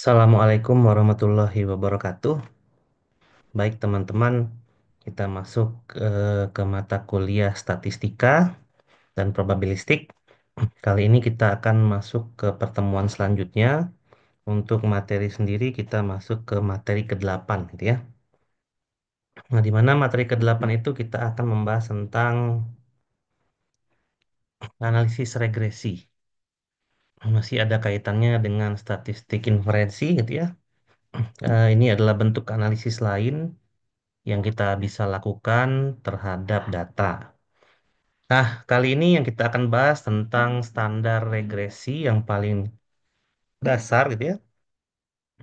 Assalamualaikum warahmatullahi wabarakatuh. Baik teman-teman, kita masuk ke mata kuliah statistika dan probabilistik. Kali ini kita akan masuk ke pertemuan selanjutnya. Untuk materi sendiri kita masuk ke materi ke-8 gitu ya. Nah, di mana materi ke-8 itu kita akan membahas tentang analisis regresi. Masih ada kaitannya dengan statistik inferensi gitu ya. Ini adalah bentuk analisis lain yang kita bisa lakukan terhadap data. Nah, kali ini yang kita akan bahas tentang standar regresi yang paling dasar gitu ya,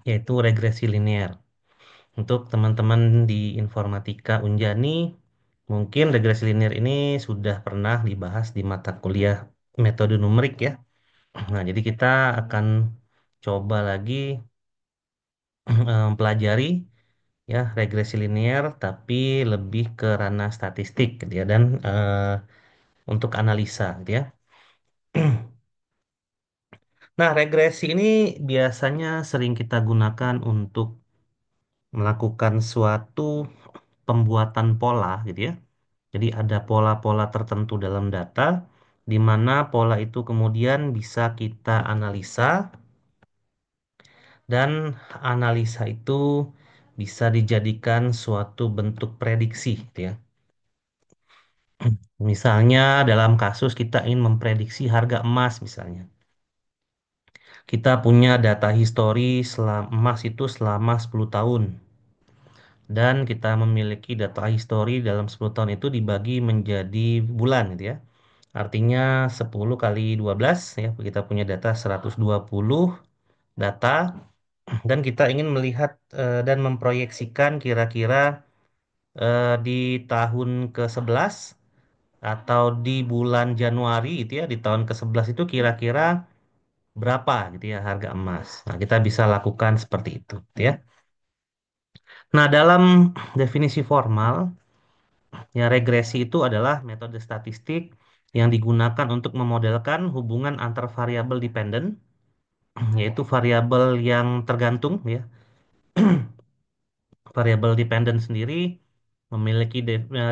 yaitu regresi linear. Untuk teman-teman di Informatika Unjani, mungkin regresi linear ini sudah pernah dibahas di mata kuliah metode numerik ya. Nah, jadi kita akan coba lagi mempelajari ya regresi linear tapi lebih ke ranah statistik gitu ya dan untuk analisa gitu ya. Nah, regresi ini biasanya sering kita gunakan untuk melakukan suatu pembuatan pola gitu ya. Jadi ada pola-pola tertentu dalam data di mana pola itu kemudian bisa kita analisa dan analisa itu bisa dijadikan suatu bentuk prediksi gitu ya. Misalnya dalam kasus kita ingin memprediksi harga emas misalnya. Kita punya data histori emas itu selama 10 tahun. Dan kita memiliki data histori dalam 10 tahun itu dibagi menjadi bulan gitu ya. Artinya 10 kali 12 ya, kita punya data 120 data dan kita ingin melihat dan memproyeksikan kira-kira di tahun ke-11 atau di bulan Januari itu ya, di tahun ke-11 itu kira-kira berapa gitu ya harga emas. Nah, kita bisa lakukan seperti itu gitu ya. Nah, dalam definisi formal, ya regresi itu adalah metode statistik yang digunakan untuk memodelkan hubungan antar variabel dependen, yaitu variabel yang tergantung ya. Variabel dependen sendiri memiliki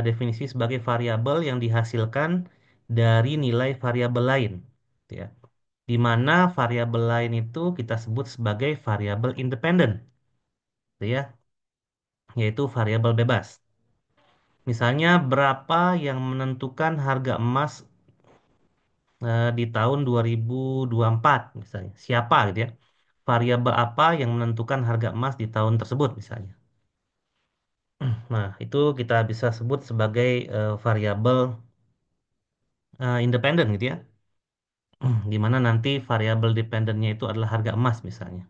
definisi sebagai variabel yang dihasilkan dari nilai variabel lain, ya. Di mana variabel lain itu kita sebut sebagai variabel independen, gitu ya, yaitu variabel bebas. Misalnya berapa yang menentukan harga emas di tahun 2024 misalnya. Siapa gitu ya. Variabel apa yang menentukan harga emas di tahun tersebut misalnya. Nah, itu kita bisa sebut sebagai variabel independen gitu ya. Di mana nanti variabel dependennya itu adalah harga emas misalnya.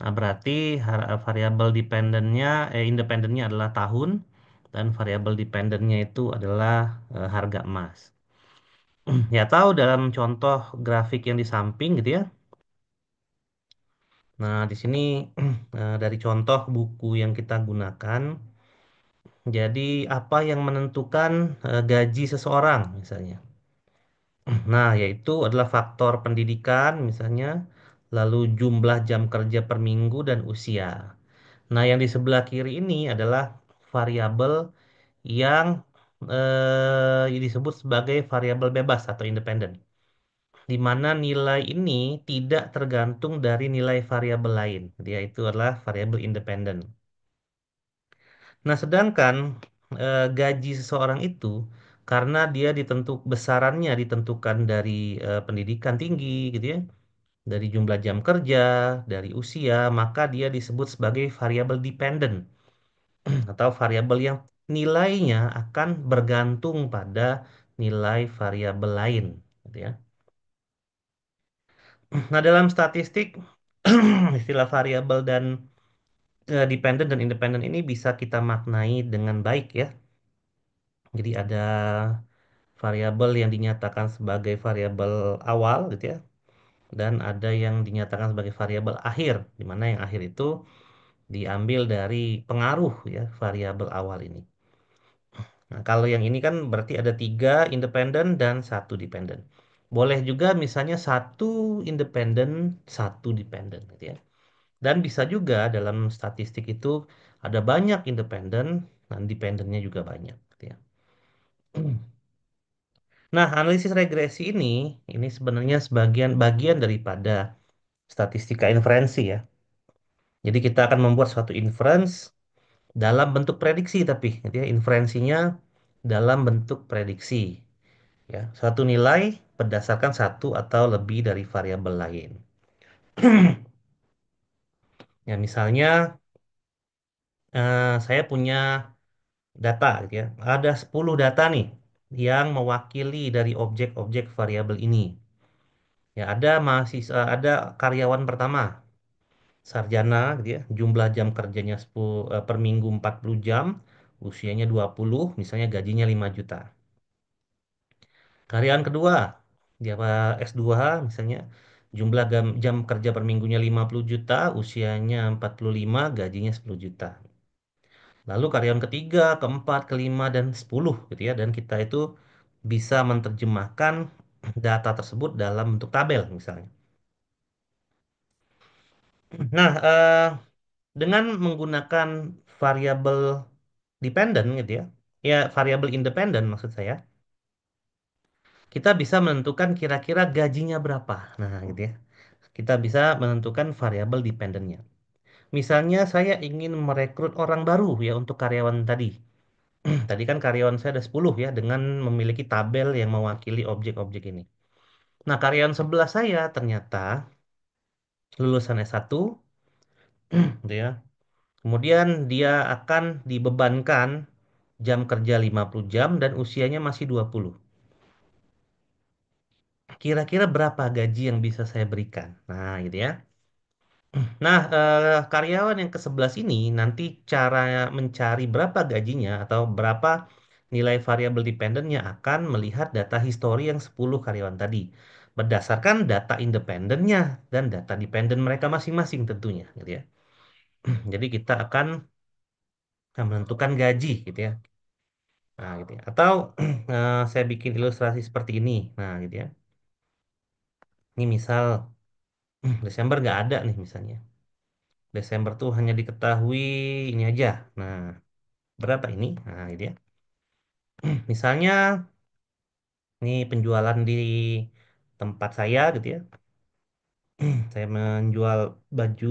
Nah, berarti variabel independennya adalah tahun dan variabel dependennya itu adalah harga emas. Ya tahu dalam contoh grafik yang di samping gitu ya. Nah, di sini dari contoh buku yang kita gunakan, jadi apa yang menentukan gaji seseorang misalnya. Nah, yaitu adalah faktor pendidikan misalnya, lalu jumlah jam kerja per minggu dan usia. Nah, yang di sebelah kiri ini adalah variabel yang disebut sebagai variabel bebas atau independen, di mana nilai ini tidak tergantung dari nilai variabel lain. Dia itu adalah variabel independen. Nah, sedangkan gaji seseorang itu karena dia besarannya ditentukan dari pendidikan tinggi gitu ya, dari jumlah jam kerja, dari usia, maka dia disebut sebagai variabel dependen atau variabel yang nilainya akan bergantung pada nilai variabel lain gitu ya. Nah, dalam statistik istilah variabel dan dependent dan independen ini bisa kita maknai dengan baik ya. Jadi ada variabel yang dinyatakan sebagai variabel awal gitu ya, dan ada yang dinyatakan sebagai variabel akhir, di mana yang akhir itu diambil dari pengaruh ya variabel awal ini. Nah, kalau yang ini kan berarti ada tiga independen dan satu dependen. Boleh juga misalnya satu independen, satu dependen gitu ya. Dan bisa juga dalam statistik itu ada banyak independen, dan dependennya juga banyak, gitu ya. Nah, analisis regresi ini sebenarnya sebagian bagian daripada statistika inferensi ya. Jadi kita akan membuat suatu inference dalam bentuk prediksi tapi gitu ya, inferensinya dalam bentuk prediksi ya. Suatu nilai berdasarkan satu atau lebih dari variabel lain. Ya, misalnya saya punya data gitu ya. Ada 10 data nih yang mewakili dari objek-objek variabel ini. Ya, ada mahasiswa, ada karyawan pertama, sarjana gitu ya. Jumlah jam kerjanya 10, per minggu 40 jam, usianya 20, misalnya gajinya 5 juta. Karyawan kedua, dia S2 misalnya, jumlah jam kerja per minggunya 50 juta, usianya 45, gajinya 10 juta. Lalu karyawan ketiga, keempat, kelima, dan 10 gitu ya. Dan kita itu bisa menerjemahkan data tersebut dalam bentuk tabel misalnya. Nah, dengan menggunakan variabel dependent gitu ya, ya variabel independen maksud saya, kita bisa menentukan kira-kira gajinya berapa. Nah, gitu ya. Kita bisa menentukan variabel dependennya. Misalnya saya ingin merekrut orang baru ya untuk karyawan tadi. Tadi kan karyawan saya ada 10 ya dengan memiliki tabel yang mewakili objek-objek ini. Nah, karyawan sebelah saya ternyata lulusan S1 gitu ya. Kemudian dia akan dibebankan jam kerja 50 jam dan usianya masih 20. Kira-kira berapa gaji yang bisa saya berikan? Nah, gitu ya. Nah, karyawan yang ke-11 ini nanti cara mencari berapa gajinya atau berapa nilai variabel dependennya akan melihat data histori yang 10 karyawan tadi. Berdasarkan data independennya dan data dependen mereka masing-masing tentunya, gitu ya. Jadi kita akan menentukan gaji, gitu ya. Nah, gitu ya. Atau saya bikin ilustrasi seperti ini. Nah, gitu ya. Ini misal Desember nggak ada nih misalnya. Desember tuh hanya diketahui ini aja. Nah, berapa ini? Nah, gitu ya. Misalnya, ini penjualan di tempat saya gitu ya. Saya menjual baju,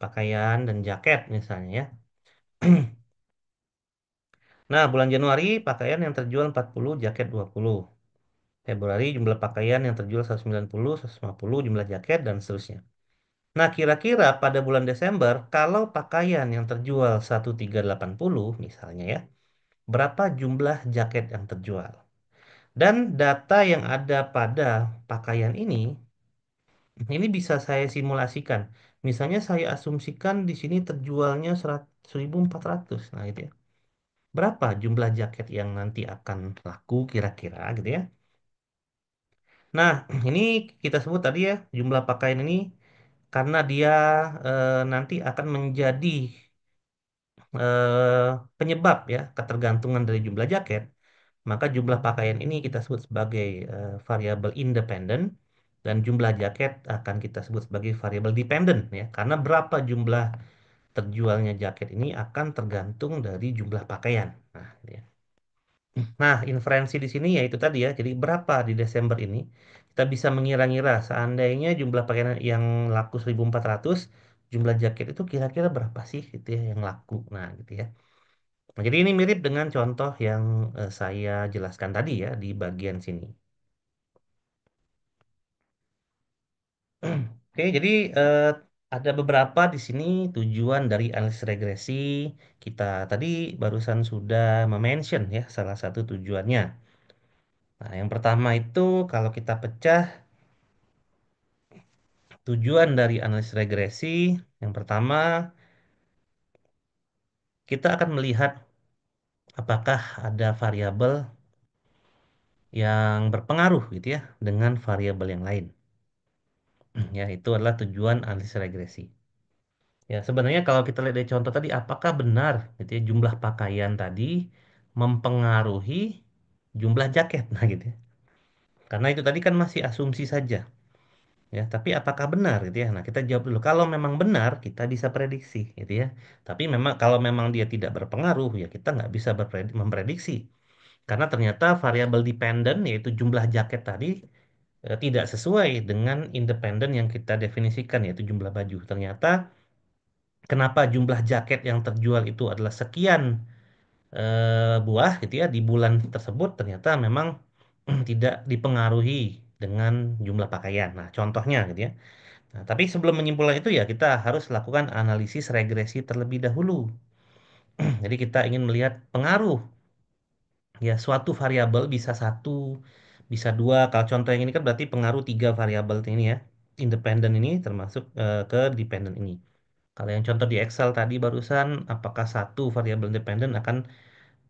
pakaian, dan jaket misalnya ya. Nah, bulan Januari pakaian yang terjual 40, jaket 20. Februari jumlah pakaian yang terjual 190, 150, jumlah jaket, dan seterusnya. Nah, kira-kira pada bulan Desember, kalau pakaian yang terjual 1380 misalnya ya, berapa jumlah jaket yang terjual? Dan data yang ada pada pakaian ini bisa saya simulasikan. Misalnya saya asumsikan di sini terjualnya 1.400. Nah, gitu ya. Berapa jumlah jaket yang nanti akan laku kira-kira gitu ya. Nah, ini kita sebut tadi ya, jumlah pakaian ini karena dia nanti akan menjadi penyebab ya ketergantungan dari jumlah jaket, maka jumlah pakaian ini kita sebut sebagai variabel independen dan jumlah jaket akan kita sebut sebagai variabel dependen ya. Karena berapa jumlah terjualnya jaket ini akan tergantung dari jumlah pakaian. Nah, ya. Nah, inferensi di sini yaitu tadi ya. Jadi berapa di Desember ini kita bisa mengira-ngira seandainya jumlah pakaian yang laku 1.400, jumlah jaket itu kira-kira berapa sih gitu ya yang laku. Nah, gitu ya. Nah, jadi ini mirip dengan contoh yang saya jelaskan tadi ya di bagian sini. Oke, jadi eh, ada beberapa di sini tujuan dari analisis regresi. Kita tadi barusan sudah mention ya salah satu tujuannya. Nah, yang pertama itu kalau kita pecah tujuan dari analisis regresi, yang pertama kita akan melihat apakah ada variabel yang berpengaruh gitu ya dengan variabel yang lain. Ya, itu adalah tujuan analisis regresi. Ya, sebenarnya kalau kita lihat dari contoh tadi, apakah benar gitu ya, jumlah pakaian tadi mempengaruhi jumlah jaket, nah gitu ya. Karena itu tadi kan masih asumsi saja. ya. Tapi apakah benar gitu ya? Nah, kita jawab dulu. Kalau memang benar, kita bisa prediksi gitu ya. Tapi memang kalau memang dia tidak berpengaruh, ya kita nggak bisa memprediksi. Karena ternyata variabel dependen, yaitu jumlah jaket tadi, tidak sesuai dengan independen yang kita definisikan, yaitu jumlah baju. Ternyata kenapa jumlah jaket yang terjual itu adalah sekian buah gitu ya di bulan tersebut, ternyata memang tidak dipengaruhi dengan jumlah pakaian. Nah, contohnya gitu ya. Nah, tapi sebelum menyimpulkan itu ya kita harus lakukan analisis regresi terlebih dahulu. Jadi kita ingin melihat pengaruh ya suatu variabel bisa satu, bisa dua. Kalau contoh yang ini kan berarti pengaruh tiga variabel ini ya. Independen ini termasuk ke dependen ini. Kalau yang contoh di Excel tadi barusan, apakah satu variabel independen akan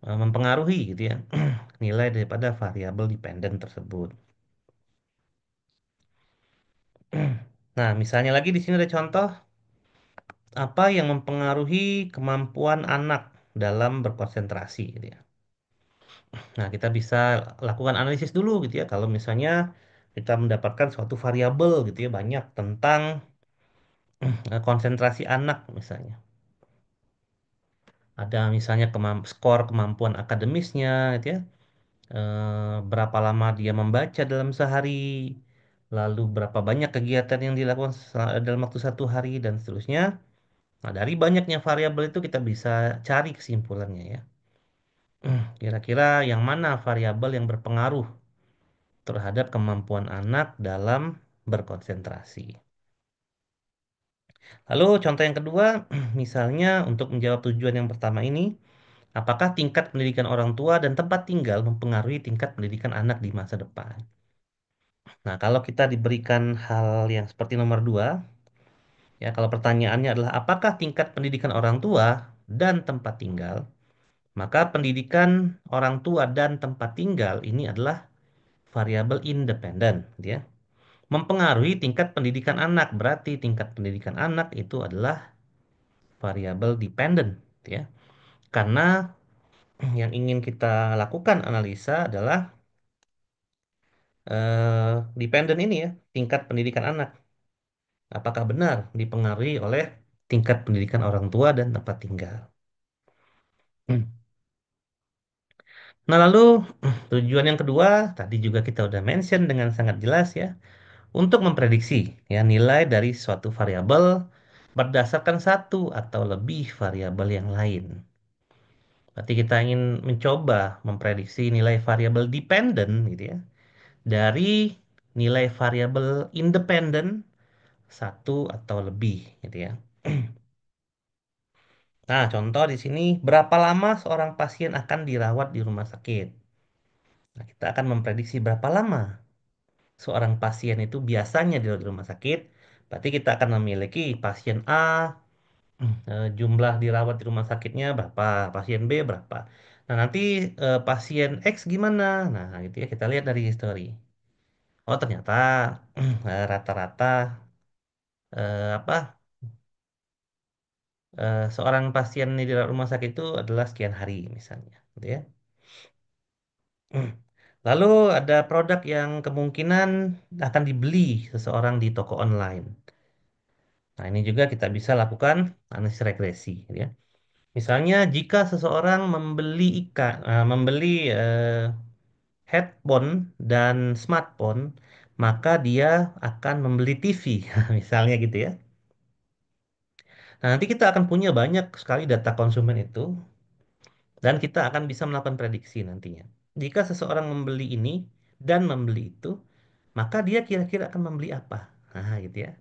mempengaruhi gitu ya nilai daripada variabel dependen tersebut. Nah, misalnya lagi di sini ada contoh apa yang mempengaruhi kemampuan anak dalam berkonsentrasi gitu ya. Nah, kita bisa lakukan analisis dulu gitu ya. Kalau misalnya kita mendapatkan suatu variabel gitu ya banyak tentang konsentrasi anak misalnya. Ada misalnya skor kemampuan akademisnya gitu ya. Berapa lama dia membaca dalam sehari, lalu berapa banyak kegiatan yang dilakukan dalam waktu satu hari dan seterusnya. Nah, dari banyaknya variabel itu kita bisa cari kesimpulannya ya. Kira-kira yang mana variabel yang berpengaruh terhadap kemampuan anak dalam berkonsentrasi. Lalu contoh yang kedua, misalnya untuk menjawab tujuan yang pertama ini, apakah tingkat pendidikan orang tua dan tempat tinggal mempengaruhi tingkat pendidikan anak di masa depan? Nah, kalau kita diberikan hal yang seperti nomor dua, ya kalau pertanyaannya adalah apakah tingkat pendidikan orang tua dan tempat tinggal, maka pendidikan orang tua dan tempat tinggal ini adalah variabel independen, gitu ya. Mempengaruhi tingkat pendidikan anak, berarti tingkat pendidikan anak itu adalah variabel dependen, gitu ya. Karena yang ingin kita lakukan analisa adalah dependen ini ya, tingkat pendidikan anak. Apakah benar dipengaruhi oleh tingkat pendidikan orang tua dan tempat tinggal? Hmm. Nah, lalu tujuan yang kedua tadi juga kita udah mention dengan sangat jelas ya, untuk memprediksi ya nilai dari suatu variabel berdasarkan satu atau lebih variabel yang lain. Berarti kita ingin mencoba memprediksi nilai variabel dependen gitu ya dari nilai variabel independen satu atau lebih gitu ya. Nah, contoh di sini berapa lama seorang pasien akan dirawat di rumah sakit. Nah, kita akan memprediksi berapa lama seorang pasien itu biasanya di rumah sakit. Berarti kita akan memiliki pasien A, jumlah dirawat di rumah sakitnya berapa, pasien B berapa. Nah, nanti pasien X gimana? Nah, gitu ya kita lihat dari histori. Oh, ternyata rata-rata apa seorang pasien di rumah sakit itu adalah sekian hari misalnya, gitu ya. Lalu ada produk yang kemungkinan akan dibeli seseorang di toko online. Nah, ini juga kita bisa lakukan analisis regresi, gitu ya. Misalnya jika seseorang membeli headphone dan smartphone, maka dia akan membeli TV, misalnya gitu ya. Nah, nanti kita akan punya banyak sekali data konsumen itu, dan kita akan bisa melakukan prediksi nantinya. Jika seseorang membeli ini dan membeli itu, maka dia kira-kira akan membeli apa? Nah, gitu ya.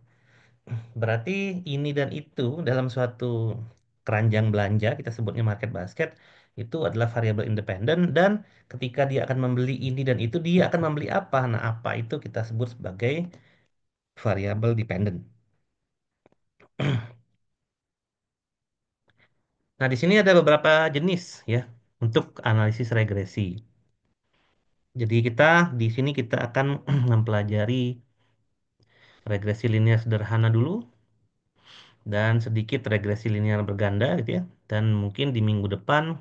Berarti ini dan itu dalam suatu keranjang belanja, kita sebutnya market basket, itu adalah variabel independen dan ketika dia akan membeli ini dan itu, dia akan membeli apa? Nah, apa itu kita sebut sebagai variabel dependen. Nah, di sini ada beberapa jenis ya untuk analisis regresi. Jadi di sini kita akan mempelajari regresi linear sederhana dulu dan sedikit regresi linear berganda gitu ya. Dan mungkin di minggu depan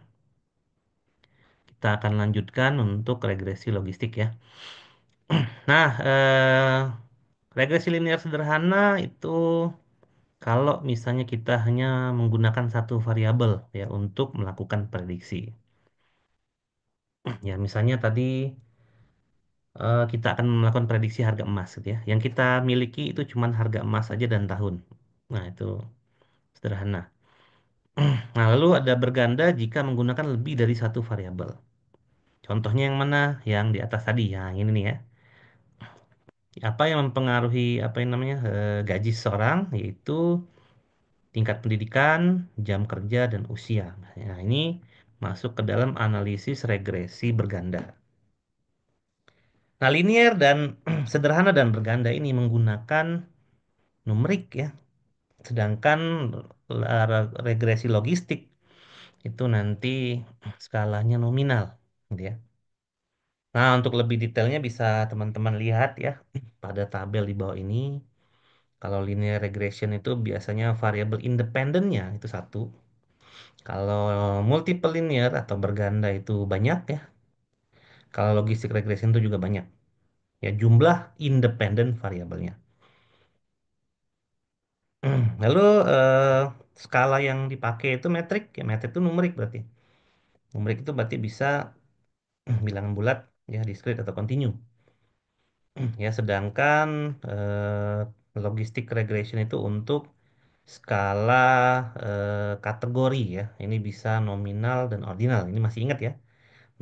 kita akan lanjutkan untuk regresi logistik ya. Nah, Regresi linear sederhana itu kalau misalnya kita hanya menggunakan satu variabel ya untuk melakukan prediksi. Ya, misalnya tadi kita akan melakukan prediksi harga emas gitu ya. Yang kita miliki itu cuma harga emas saja dan tahun. Nah, itu sederhana. Nah, lalu ada berganda jika menggunakan lebih dari satu variabel. Contohnya yang mana? Yang di atas tadi. Yang ini nih ya. Apa yang mempengaruhi apa yang namanya gaji seseorang yaitu tingkat pendidikan, jam kerja dan usia. Nah, ini masuk ke dalam analisis regresi berganda. Nah, linier dan sederhana dan berganda ini menggunakan numerik ya. Sedangkan regresi logistik itu nanti skalanya nominal, gitu ya. Nah, untuk lebih detailnya bisa teman-teman lihat ya pada tabel di bawah ini. Kalau linear regression itu biasanya variabel independennya itu satu. Kalau multiple linear atau berganda itu banyak ya. Kalau logistic regression itu juga banyak. Ya, jumlah independen variabelnya. Lalu skala yang dipakai itu metrik. Ya, metrik itu numerik berarti. Numerik itu berarti bisa bilangan bulat, ya, discrete atau continue. Ya, sedangkan logistic regression itu untuk skala kategori ya. Ini bisa nominal dan ordinal. Ini masih ingat ya.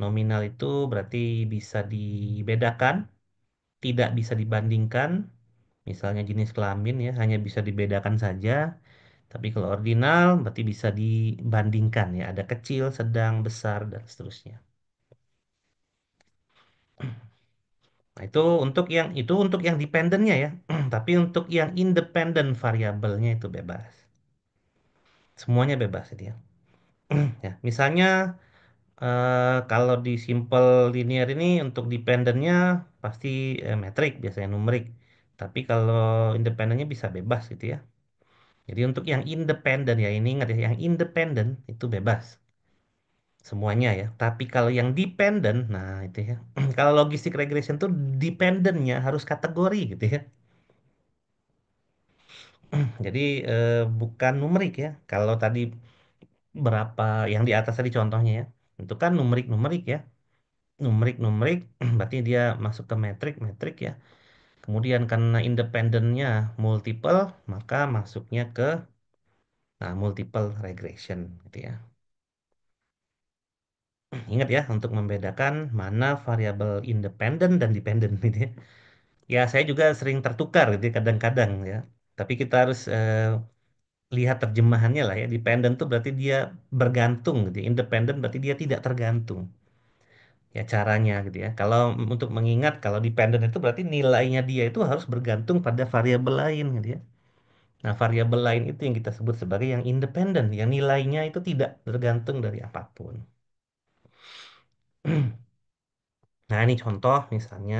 Nominal itu berarti bisa dibedakan, tidak bisa dibandingkan. Misalnya jenis kelamin ya, hanya bisa dibedakan saja. Tapi kalau ordinal berarti bisa dibandingkan ya. Ada kecil, sedang, besar, dan seterusnya. Nah, itu untuk yang dependennya ya. Tapi untuk yang independen variabelnya itu bebas. Semuanya bebas itu ya. Ya, misalnya kalau di simple linear ini untuk dependennya pasti metrik biasanya numerik. Tapi kalau independennya bisa bebas gitu ya. Jadi untuk yang independen ya ini ingat ya, yang independen itu bebas semuanya ya. Tapi kalau yang dependen, nah itu ya. Kalau logistic regression tuh dependennya harus kategori gitu ya. Jadi bukan numerik ya. Kalau tadi berapa yang di atas tadi contohnya ya, itu kan numerik-numerik ya. Numerik-numerik berarti dia masuk ke metrik-metrik ya. Kemudian karena independennya multiple, maka masuknya ke multiple regression gitu ya. Ingat ya untuk membedakan mana variabel independen dan dependen gitu ya. Ya, saya juga sering tertukar gitu ya, kadang-kadang ya. Tapi kita harus lihat terjemahannya lah ya. Dependent tuh berarti dia bergantung gitu ya. Independent berarti dia tidak tergantung. Ya caranya gitu ya. Kalau untuk mengingat kalau dependent itu berarti nilainya dia itu harus bergantung pada variabel lain gitu ya. Nah, variabel lain itu yang kita sebut sebagai yang independen, yang nilainya itu tidak tergantung dari apapun. Nah, ini contoh misalnya.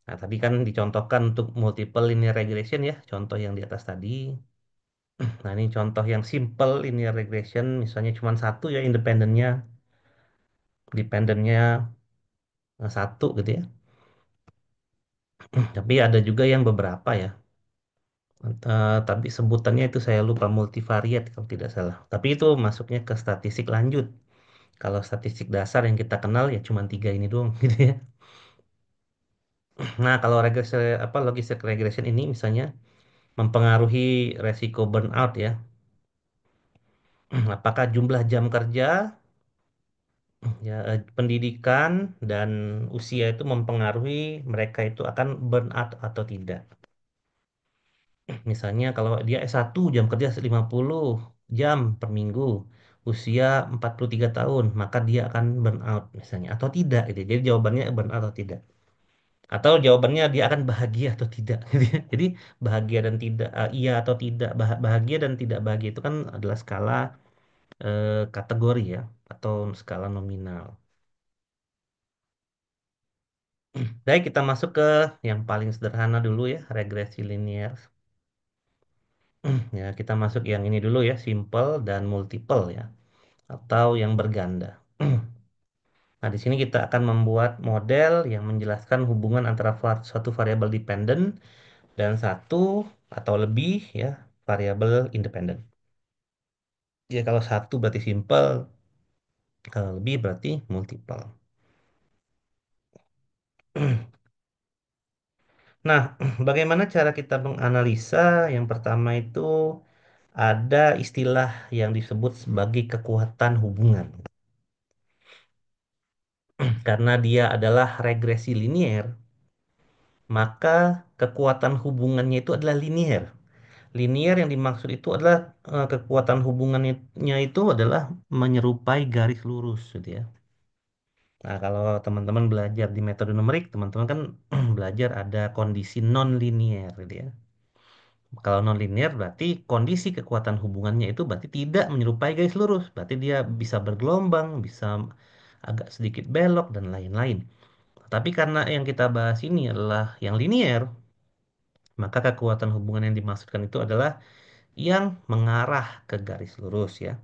Nah, tadi kan dicontohkan untuk multiple linear regression ya, contoh yang di atas tadi. Nah, ini contoh yang simple linear regression, misalnya cuma satu ya independennya, dependennya satu gitu ya. Tapi ada juga yang beberapa ya. Tapi sebutannya itu saya lupa multivariate kalau tidak salah. Tapi itu masuknya ke statistik lanjut. Kalau statistik dasar yang kita kenal ya cuma tiga ini doang gitu ya. Nah, kalau regresi apa logistic regression ini misalnya mempengaruhi resiko burnout ya. Apakah jumlah jam kerja, ya, pendidikan dan usia itu mempengaruhi mereka itu akan burnout atau tidak. Misalnya kalau dia S1 jam kerja 50 jam per minggu, usia 43 tahun, maka dia akan burnout misalnya atau tidak gitu. Jadi jawabannya burnout atau tidak. Atau jawabannya dia akan bahagia atau tidak gitu ya. Jadi bahagia dan tidak iya atau tidak bahagia dan tidak bahagia itu kan adalah skala kategori ya atau skala nominal. Baik, kita masuk ke yang paling sederhana dulu ya, regresi linear. Ya, kita masuk yang ini dulu ya, simple dan multiple ya, atau yang berganda. Nah, di sini kita akan membuat model yang menjelaskan hubungan antara suatu variabel dependen dan satu atau lebih ya variabel independen. Ya kalau satu berarti simple, kalau lebih berarti multiple. Nah, bagaimana cara kita menganalisa? Yang pertama itu ada istilah yang disebut sebagai kekuatan hubungan. Karena dia adalah regresi linier, maka kekuatan hubungannya itu adalah linier. Linier yang dimaksud itu adalah kekuatan hubungannya itu adalah menyerupai garis lurus gitu ya. Nah, kalau teman-teman belajar di metode numerik, teman-teman kan belajar ada kondisi non linier gitu ya. Kalau non linear berarti kondisi kekuatan hubungannya itu berarti tidak menyerupai garis lurus. Berarti dia bisa bergelombang, bisa agak sedikit belok dan lain-lain. Tapi karena yang kita bahas ini adalah yang linear, maka kekuatan hubungan yang dimaksudkan itu adalah yang mengarah ke garis lurus ya.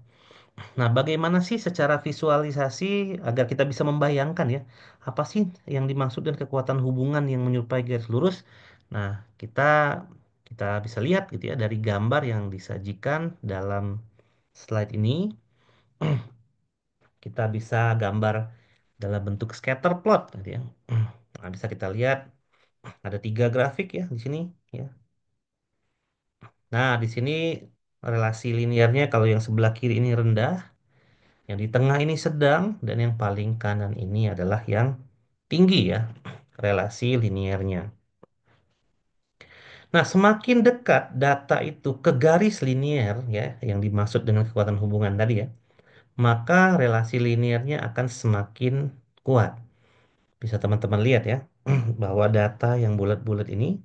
Nah, bagaimana sih secara visualisasi agar kita bisa membayangkan ya, apa sih yang dimaksud dengan kekuatan hubungan yang menyerupai garis lurus? Nah, kita kita bisa lihat gitu ya dari gambar yang disajikan dalam slide ini, kita bisa gambar dalam bentuk scatter plot gitu ya. Nah, bisa kita lihat ada tiga grafik ya di sini ya. Nah, di sini relasi linearnya kalau yang sebelah kiri ini rendah, yang di tengah ini sedang, dan yang paling kanan ini adalah yang tinggi ya, relasi linearnya. Nah, semakin dekat data itu ke garis linier ya, yang dimaksud dengan kekuatan hubungan tadi ya, maka relasi linearnya akan semakin kuat. Bisa teman-teman lihat ya, bahwa data yang bulat-bulat ini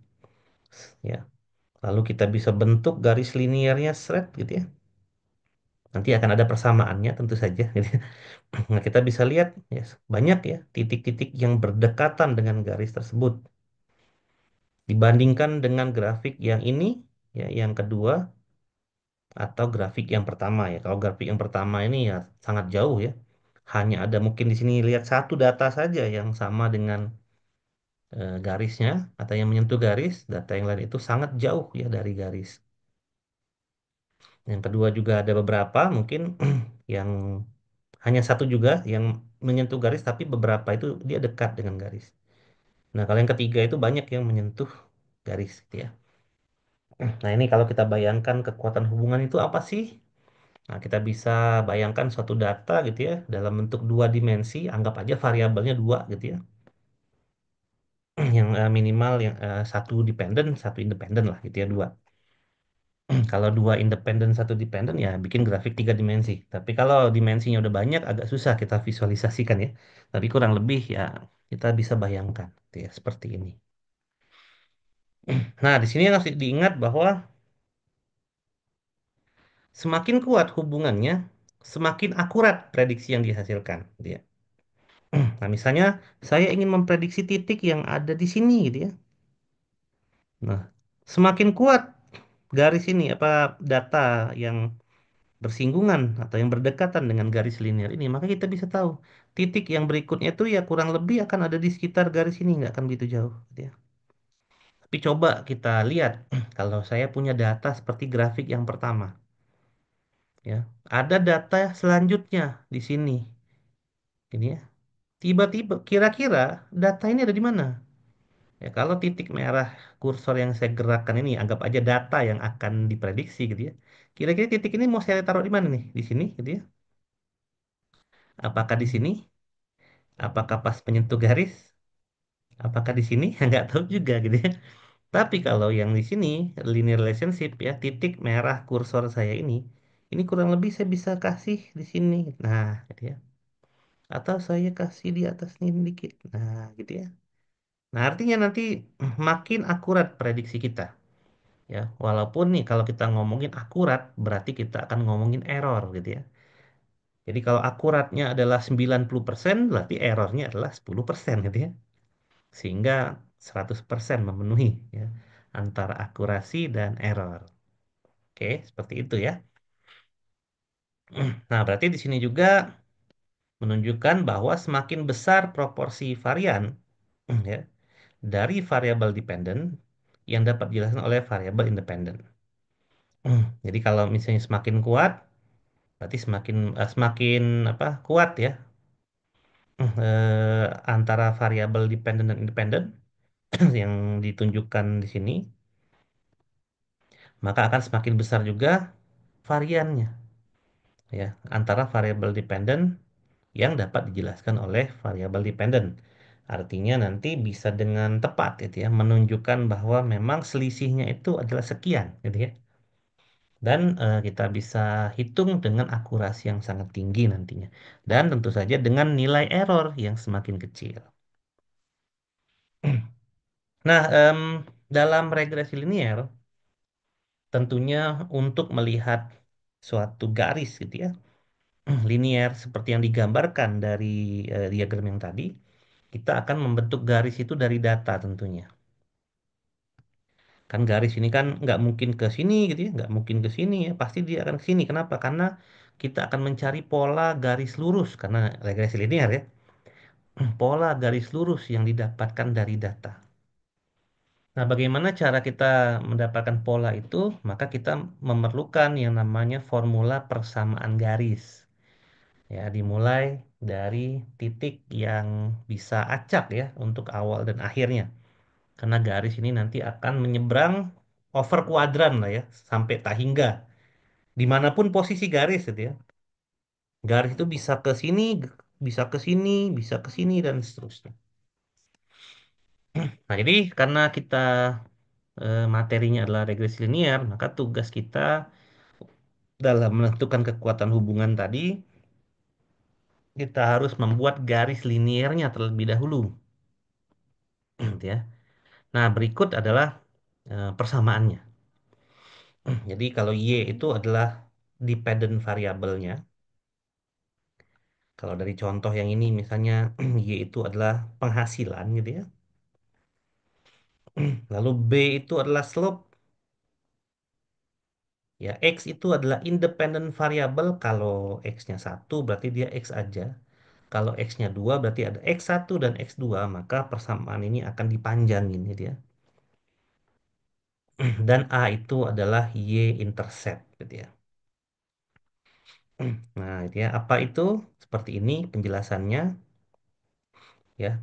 ya, lalu kita bisa bentuk garis linearnya seret gitu ya. Nanti akan ada persamaannya tentu saja. Gitu. Nah, kita bisa lihat ya, banyak ya titik-titik yang berdekatan dengan garis tersebut dibandingkan dengan grafik yang ini ya, yang kedua atau grafik yang pertama ya. Kalau grafik yang pertama ini ya sangat jauh ya. Hanya ada mungkin di sini lihat satu data saja yang sama dengan garisnya atau yang menyentuh garis, data yang lain itu sangat jauh ya dari garis. Yang kedua juga ada beberapa mungkin yang hanya satu juga yang menyentuh garis tapi beberapa itu dia dekat dengan garis. Nah, kalau yang ketiga itu banyak yang menyentuh garis gitu ya. Nah, ini kalau kita bayangkan kekuatan hubungan itu apa sih? Nah, kita bisa bayangkan suatu data gitu ya dalam bentuk dua dimensi, anggap aja variabelnya dua gitu ya. Yang minimal yang satu dependen, satu independen lah gitu ya dua. Kalau dua independen, satu dependen ya bikin grafik tiga dimensi. Tapi kalau dimensinya udah banyak agak susah kita visualisasikan ya. Tapi kurang lebih ya kita bisa bayangkan gitu ya seperti ini. Nah, di sini harus diingat bahwa semakin kuat hubungannya, semakin akurat prediksi yang dihasilkan. Gitu ya. Nah, misalnya saya ingin memprediksi titik yang ada di sini, gitu ya. Nah, semakin kuat garis ini apa data yang bersinggungan atau yang berdekatan dengan garis linear ini, maka kita bisa tahu titik yang berikutnya itu ya kurang lebih akan ada di sekitar garis ini, nggak akan begitu jauh, gitu ya. Tapi coba kita lihat, kalau saya punya data seperti grafik yang pertama, ya, ada data selanjutnya di sini. Ini ya. Tiba-tiba kira-kira data ini ada di mana? Ya, kalau titik merah kursor yang saya gerakkan ini anggap aja data yang akan diprediksi gitu ya. Kira-kira titik ini mau saya taruh di mana nih? Di sini gitu ya. Apakah di sini? Apakah pas penyentuh garis? Apakah di sini? Nggak tahu juga gitu ya. Tapi kalau yang di sini linear relationship ya, titik merah kursor saya ini kurang lebih saya bisa kasih di sini. Nah, gitu ya. Atau saya kasih di atasnya dikit. Nah, gitu ya. Nah, artinya nanti makin akurat prediksi kita. Ya, walaupun nih kalau kita ngomongin akurat, berarti kita akan ngomongin error gitu ya. Jadi kalau akuratnya adalah 90%, berarti errornya adalah 10% gitu ya. Sehingga 100% memenuhi ya antara akurasi dan error. Oke, seperti itu ya. Nah, berarti di sini juga menunjukkan bahwa semakin besar proporsi varian ya dari variabel dependen, yang dapat dijelaskan oleh variabel independen. Jadi kalau misalnya semakin kuat, berarti semakin apa kuat ya antara variabel dependen dan independen yang ditunjukkan di sini, maka akan semakin besar juga variannya ya antara variabel dependen yang dapat dijelaskan oleh variabel dependen. Artinya nanti bisa dengan tepat gitu ya menunjukkan bahwa memang selisihnya itu adalah sekian gitu ya. Dan kita bisa hitung dengan akurasi yang sangat tinggi nantinya. Dan tentu saja dengan nilai error yang semakin kecil. Nah, dalam regresi linier, tentunya untuk melihat suatu garis gitu ya, linier seperti yang digambarkan dari diagram yang tadi, kita akan membentuk garis itu dari data tentunya. Kan garis ini kan nggak mungkin ke sini gitu ya, nggak mungkin ke sini ya, pasti dia akan ke sini. Kenapa? Karena kita akan mencari pola garis lurus, karena regresi linier ya, pola garis lurus yang didapatkan dari data. Nah, bagaimana cara kita mendapatkan pola itu? Maka kita memerlukan yang namanya formula persamaan garis. Ya, dimulai dari titik yang bisa acak ya untuk awal dan akhirnya. Karena garis ini nanti akan menyeberang over kuadran lah ya, sampai tak hingga. Dimanapun posisi garis gitu ya. Garis itu bisa ke sini, bisa ke sini, bisa ke sini, dan seterusnya. Nah, jadi karena kita materinya adalah regresi linear, maka tugas kita dalam menentukan kekuatan hubungan tadi, kita harus membuat garis liniernya terlebih dahulu. Gitu ya. Nah, berikut adalah persamaannya. Jadi kalau Y itu adalah dependent variabelnya. Kalau dari contoh yang ini misalnya Y itu adalah penghasilan gitu ya. Lalu B itu adalah slope. Ya, X itu adalah independent variable. Kalau X-nya satu berarti dia X aja. Kalau X-nya 2 berarti ada X1 dan X2. Maka persamaan ini akan dipanjangin gitu ya. Dan A itu adalah Y intercept gitu ya. Nah, itu ya. Apa itu? Seperti ini penjelasannya ya.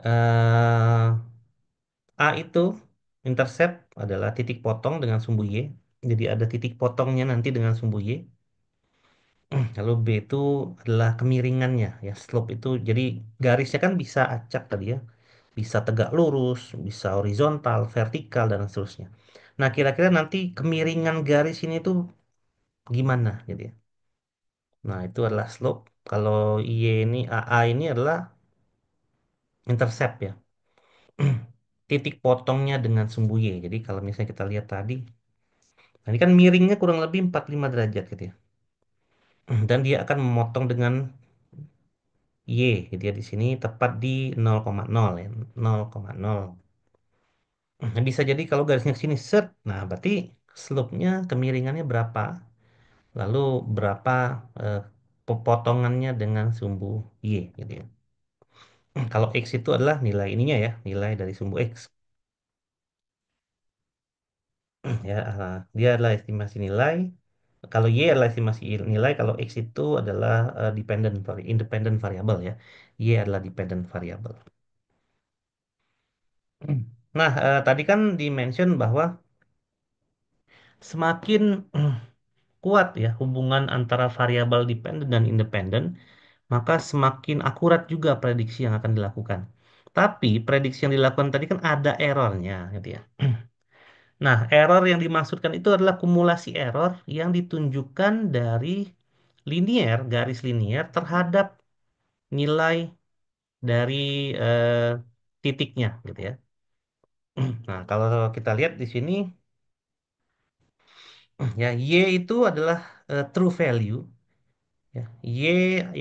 eh A itu intercept adalah titik potong dengan sumbu Y. Jadi ada titik potongnya nanti dengan sumbu Y. Lalu B itu adalah kemiringannya ya. Slope itu jadi garisnya kan bisa acak tadi ya. Bisa tegak lurus, bisa horizontal, vertikal dan seterusnya. Nah, kira-kira nanti kemiringan garis ini tuh gimana gitu ya. Nah, itu adalah slope. Kalau Y ini AA ini adalah intercept ya. Titik potongnya dengan sumbu Y. Jadi kalau misalnya kita lihat tadi, nah ini kan miringnya kurang lebih 45 derajat gitu ya. Dan dia akan memotong dengan Y gitu ya di sini tepat di 0,0 ya. 0,0. Nah, bisa jadi kalau garisnya ke sini set, nah berarti slope-nya kemiringannya berapa? Lalu berapa eh, pepotongannya dengan sumbu Y gitu ya. Kalau X itu adalah nilai ininya ya, nilai dari sumbu X. Ya, dia adalah estimasi nilai. Kalau Y adalah estimasi nilai, kalau X itu adalah independent variable ya. Y adalah dependent variable. Nah, tadi kan di-mention bahwa semakin kuat ya hubungan antara variabel dependent dan independen, maka semakin akurat juga prediksi yang akan dilakukan. Tapi prediksi yang dilakukan tadi kan ada errornya, gitu ya. Nah, error yang dimaksudkan itu adalah kumulasi error yang ditunjukkan dari garis linier terhadap nilai dari eh, titiknya, gitu ya. Nah, kalau kita lihat di sini, ya Y itu adalah true value. Ya, Y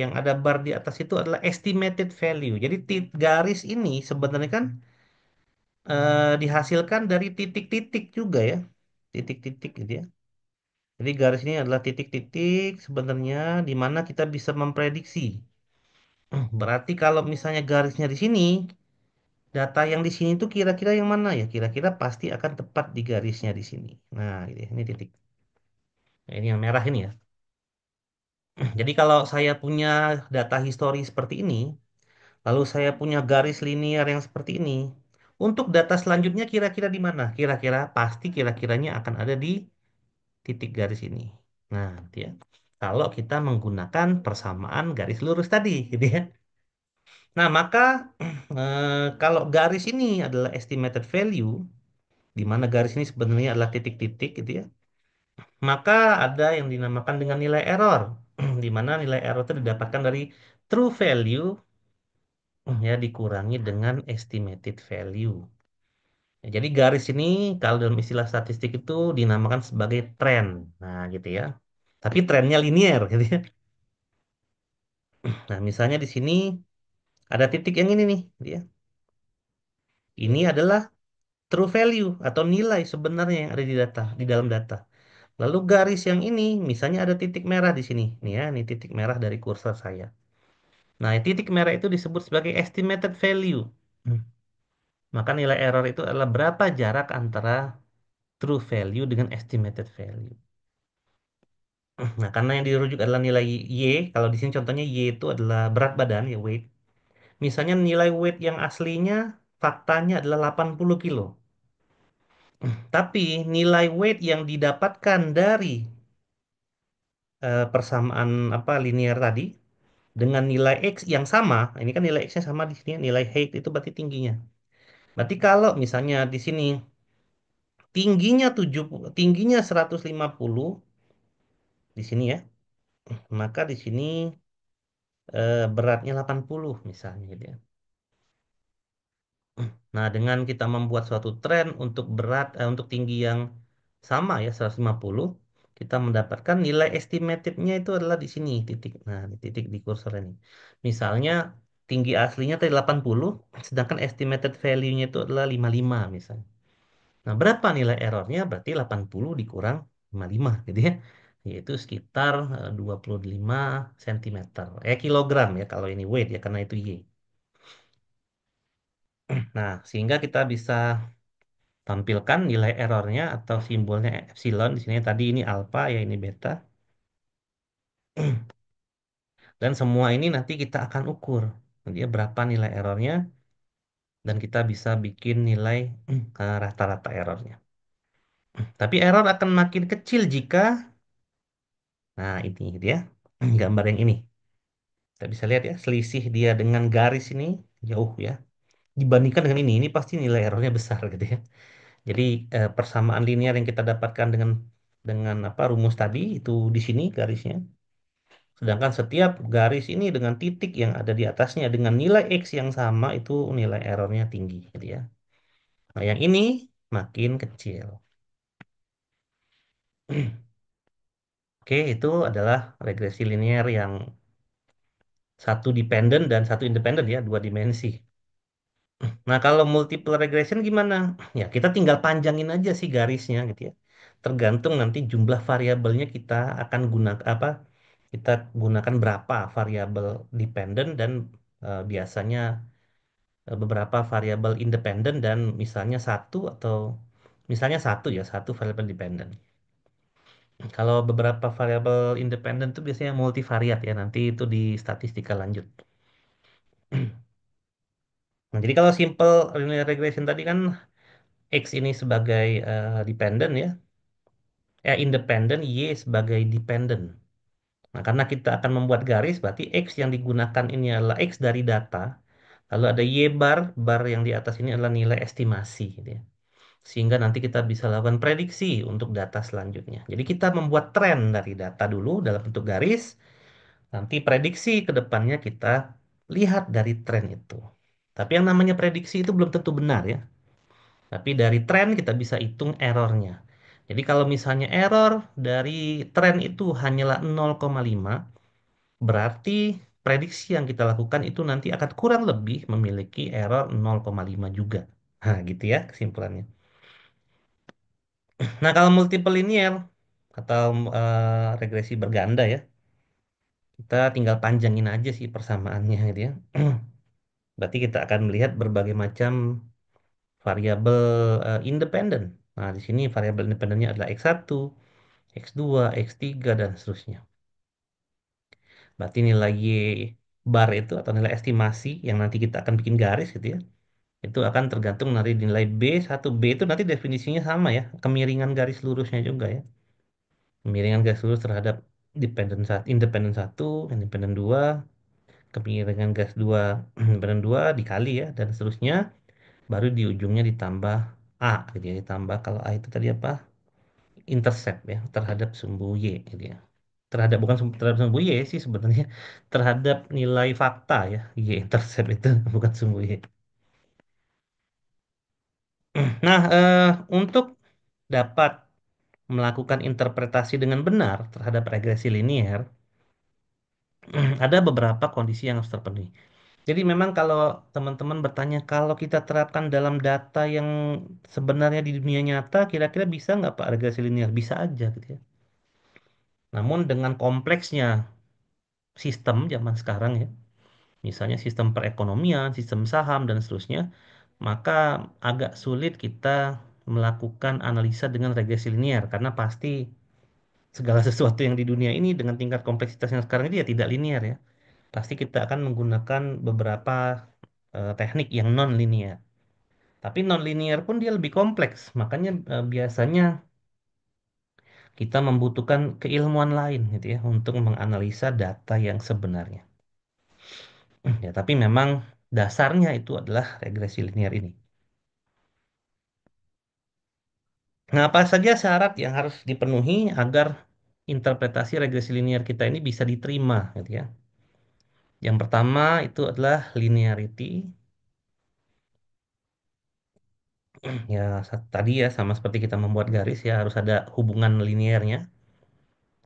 yang ada bar di atas itu adalah estimated value. Jadi garis ini sebenarnya kan dihasilkan dari titik-titik juga ya. Titik-titik gitu ya. Jadi garis ini adalah titik-titik sebenarnya di mana kita bisa memprediksi. Berarti kalau misalnya garisnya di sini, data yang di sini tuh kira-kira yang mana ya? Kira-kira pasti akan tepat di garisnya di sini. Nah, gitu ya. Ini titik. Nah, ini yang merah ini ya. Jadi kalau saya punya data histori seperti ini, lalu saya punya garis linear yang seperti ini, untuk data selanjutnya kira-kira di mana? Kira-kira pasti kira-kiranya akan ada di titik garis ini. Nah, gitu ya. Kalau kita menggunakan persamaan garis lurus tadi, gitu ya. Nah, maka kalau garis ini adalah estimated value, di mana garis ini sebenarnya adalah titik-titik, gitu ya. Maka ada yang dinamakan dengan nilai error, di mana nilai error itu didapatkan dari true value ya dikurangi dengan estimated value. Ya, jadi garis ini kalau dalam istilah statistik itu dinamakan sebagai tren. Nah, gitu ya. Tapi trennya linear gitu ya. Nah, misalnya di sini ada titik yang ini nih, gitu ya. Ini adalah true value atau nilai sebenarnya yang ada di data, di dalam data. Lalu garis yang ini, misalnya ada titik merah di sini, nih ya, ini titik merah dari kursor saya. Nah, titik merah itu disebut sebagai estimated value. Hmm. Maka nilai error itu adalah berapa jarak antara true value dengan estimated value. Nah, karena yang dirujuk adalah nilai Y, kalau di sini contohnya Y itu adalah berat badan, ya weight. Misalnya nilai weight yang aslinya faktanya adalah 80 kilo. Tapi nilai weight yang didapatkan dari persamaan apa linear tadi dengan nilai X yang sama, ini kan nilai X-nya sama di sini, nilai height itu berarti tingginya. Berarti kalau misalnya di sini tingginya 150 di sini ya, maka di sini beratnya 80 misalnya gitu ya. Nah, dengan kita membuat suatu tren untuk untuk tinggi yang sama ya 150, kita mendapatkan nilai estimatednya itu adalah di sini titik. Nah, di titik di kursor ini. Misalnya tinggi aslinya tadi 80, sedangkan estimated value-nya itu adalah 55 misalnya. Nah, berapa nilai errornya? Berarti 80 dikurang 55 gitu ya. Yaitu sekitar 25 cm. Kilogram ya kalau ini weight ya karena itu Y. Nah, sehingga kita bisa tampilkan nilai errornya atau simbolnya epsilon di sini tadi ini alfa ya ini beta dan semua ini nanti kita akan ukur dia berapa nilai errornya dan kita bisa bikin nilai rata-rata errornya. Tapi error akan makin kecil jika nah ini dia gambar yang ini kita bisa lihat ya selisih dia dengan garis ini jauh ya dibandingkan dengan ini pasti nilai errornya besar gitu ya. Jadi persamaan linear yang kita dapatkan dengan apa rumus tadi itu di sini garisnya. Sedangkan setiap garis ini dengan titik yang ada di atasnya dengan nilai X yang sama itu nilai errornya tinggi gitu ya. Nah, yang ini makin kecil. Oke, itu adalah regresi linear yang satu dependen dan satu independen ya, dua dimensi. Nah, kalau multiple regression gimana? Ya, kita tinggal panjangin aja sih garisnya gitu ya. Tergantung nanti jumlah variabelnya kita akan gunakan apa? Kita gunakan berapa variabel dependen dan biasanya beberapa variabel independen dan misalnya satu atau misalnya satu ya satu variabel dependen. Kalau beberapa variabel independen itu biasanya multivariat ya nanti itu di statistika lanjut. Nah, jadi kalau simple linear regression tadi kan X ini sebagai dependent ya, independen, Y sebagai dependent. Nah, karena kita akan membuat garis, berarti X yang digunakan ini adalah X dari data, lalu ada Y bar, bar yang di atas ini adalah nilai estimasi gitu ya. Sehingga nanti kita bisa lakukan prediksi untuk data selanjutnya. Jadi kita membuat tren dari data dulu dalam bentuk garis, nanti prediksi ke depannya kita lihat dari tren itu. Tapi yang namanya prediksi itu belum tentu benar ya. Tapi dari tren kita bisa hitung errornya. Jadi kalau misalnya error dari tren itu hanyalah 0,5, berarti prediksi yang kita lakukan itu nanti akan kurang lebih memiliki error 0,5 juga. Nah, gitu ya kesimpulannya. Nah, kalau multiple linear atau regresi berganda ya, kita tinggal panjangin aja sih persamaannya gitu ya. Berarti kita akan melihat berbagai macam variabel independen. Nah, di sini variabel independennya adalah X1, X2, X3, dan seterusnya. Berarti nilai Y bar itu atau nilai estimasi yang nanti kita akan bikin garis gitu ya. Itu akan tergantung dari nilai B1. B itu nanti definisinya sama ya. Kemiringan garis lurusnya juga ya. Kemiringan garis lurus terhadap independen satu, independen dua, kemiringan garis dua, independen dua dikali ya, dan seterusnya. Baru di ujungnya ditambah A gitu ya. Ditambah kalau A itu tadi apa? Intercept ya terhadap sumbu Y gitu ya. Terhadap bukan terhadap sumbu Y sih sebenarnya terhadap nilai fakta ya. Y intercept itu bukan sumbu Y. Nah, untuk dapat melakukan interpretasi dengan benar terhadap regresi linear, ada beberapa kondisi yang harus terpenuhi. Jadi memang kalau teman-teman bertanya, kalau kita terapkan dalam data yang sebenarnya di dunia nyata, kira-kira bisa nggak Pak regresi linear? Bisa aja gitu ya. Namun dengan kompleksnya sistem zaman sekarang ya, misalnya sistem perekonomian, sistem saham, dan seterusnya, maka agak sulit kita melakukan analisa dengan regresi linear karena pasti segala sesuatu yang di dunia ini dengan tingkat kompleksitas yang sekarang ini ya tidak linear ya. Pasti kita akan menggunakan beberapa teknik yang non linear. Tapi non linear pun dia lebih kompleks. Makanya biasanya kita membutuhkan keilmuan lain gitu ya untuk menganalisa data yang sebenarnya. Ya, tapi memang dasarnya itu adalah regresi linear ini. Nah, apa saja syarat yang harus dipenuhi agar interpretasi regresi linear kita ini bisa diterima gitu ya. Yang pertama itu adalah linearity. Ya, tadi ya sama seperti kita membuat garis ya harus ada hubungan linearnya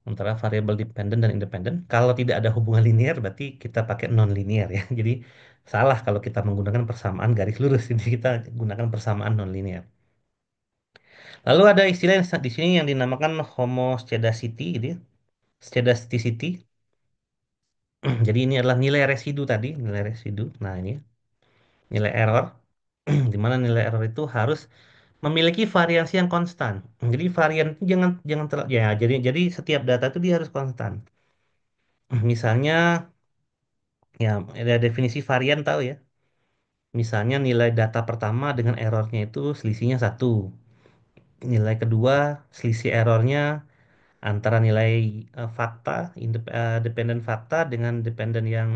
antara variabel dependent dan independent. Kalau tidak ada hubungan linear berarti kita pakai non linear ya. Jadi salah kalau kita menggunakan persamaan garis lurus. Jadi kita gunakan persamaan non linear. Lalu ada istilah yang di sini yang dinamakan homoscedasticity gitu ya. Skedasticity. Jadi ini adalah nilai residu tadi, nilai residu. Nah, ini ya, nilai error di mana nilai error itu harus memiliki variansi yang konstan. Jadi varian itu jangan jangan ya jadi setiap data itu dia harus konstan. Misalnya ya ada definisi varian tahu ya. Misalnya nilai data pertama dengan errornya itu selisihnya satu. Nilai kedua selisih errornya antara nilai fakta, dependen fakta dengan dependen yang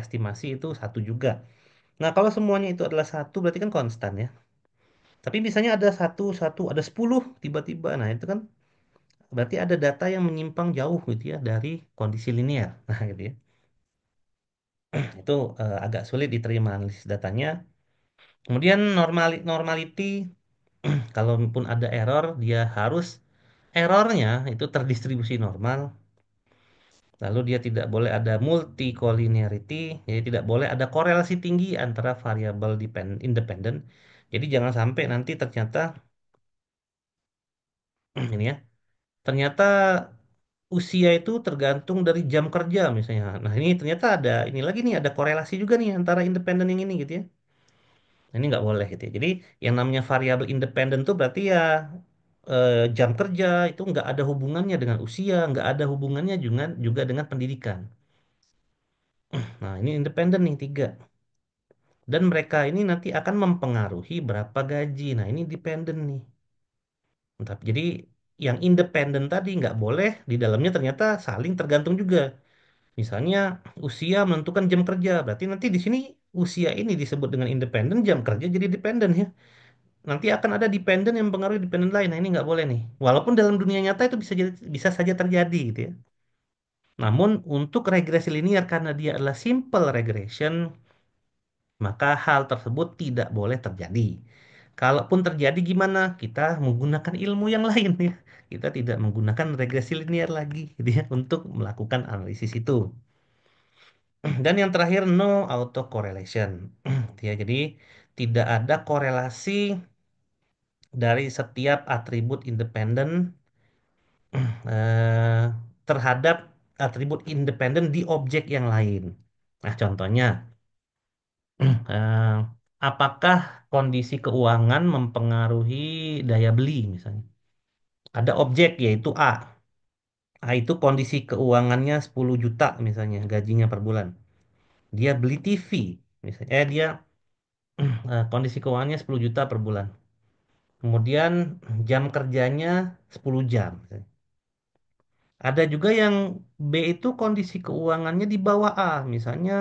estimasi itu satu juga. Nah, kalau semuanya itu adalah satu berarti kan konstan ya. Tapi misalnya ada satu, satu, ada 10 tiba-tiba. Nah, itu kan berarti ada data yang menyimpang jauh gitu ya dari kondisi linear. Nah, gitu ya. Itu agak sulit diterima analisis datanya. Kemudian normality, kalaupun ada error, dia harus errornya itu terdistribusi normal. Lalu dia tidak boleh ada multi-collinearity, jadi tidak boleh ada korelasi tinggi antara variabel independen. Jadi jangan sampai nanti ternyata ini ya, ternyata usia itu tergantung dari jam kerja misalnya. Nah, ini ternyata ada ini lagi nih ada korelasi juga nih antara independen yang ini gitu ya. Nah, ini nggak boleh gitu ya. Jadi yang namanya variabel independen tuh berarti ya jam kerja itu nggak ada hubungannya dengan usia, nggak ada hubungannya juga dengan pendidikan. Nah, ini independen nih tiga. Dan mereka ini nanti akan mempengaruhi berapa gaji. Nah, ini dependen nih. Jadi yang independen tadi nggak boleh di dalamnya ternyata saling tergantung juga. Misalnya usia menentukan jam kerja, berarti nanti di sini usia ini disebut dengan independen, jam kerja jadi dependen ya. Nanti akan ada dependen yang mempengaruhi dependen lain. Nah, ini nggak boleh nih. Walaupun dalam dunia nyata itu bisa saja terjadi gitu ya. Namun untuk regresi linear karena dia adalah simple regression, maka hal tersebut tidak boleh terjadi. Kalaupun terjadi gimana? Kita menggunakan ilmu yang lain ya. Kita tidak menggunakan regresi linear lagi gitu ya untuk melakukan analisis itu. Dan yang terakhir no autocorrelation. Ya, jadi tidak ada korelasi dari setiap atribut independen eh, terhadap atribut independen di objek yang lain. Nah, contohnya Eh, apakah kondisi keuangan mempengaruhi daya beli misalnya? Ada objek yaitu A. A itu kondisi keuangannya 10 juta misalnya gajinya per bulan. Dia beli TV misalnya. Dia kondisi keuangannya 10 juta per bulan. Kemudian jam kerjanya 10 jam. Ada juga yang B itu kondisi keuangannya di bawah A. Misalnya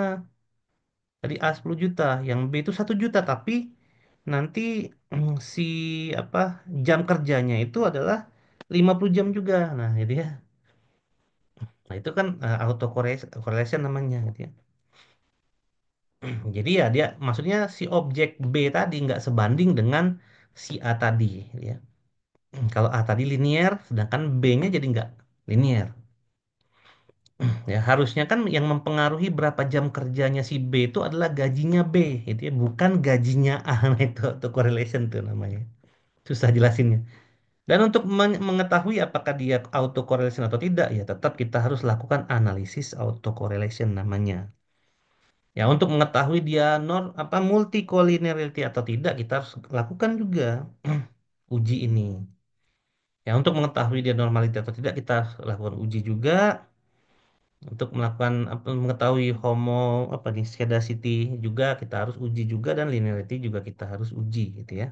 tadi A 10 juta, yang B itu 1 juta. Tapi nanti si apa jam kerjanya itu adalah 50 jam juga. Nah, jadi ya. Nah, itu kan auto correlation namanya gitu ya. Jadi ya dia maksudnya si objek B tadi nggak sebanding dengan si A tadi gitu ya. Kalau A tadi linear, sedangkan B-nya jadi nggak linear. Ya, harusnya kan yang mempengaruhi berapa jam kerjanya si B itu adalah gajinya B, itu ya, bukan gajinya A. Nah, itu correlation tuh namanya. Susah jelasinnya. Dan untuk mengetahui apakah dia auto correlation atau tidak, ya tetap kita harus lakukan analisis auto correlation namanya. Ya, untuk mengetahui dia apa multicollinearity atau tidak, kita harus lakukan juga uji ini. Ya, untuk mengetahui dia normality atau tidak, kita harus lakukan uji juga. Untuk melakukan mengetahui homo apa nih skedasity juga kita harus uji juga dan linearity juga kita harus uji gitu ya.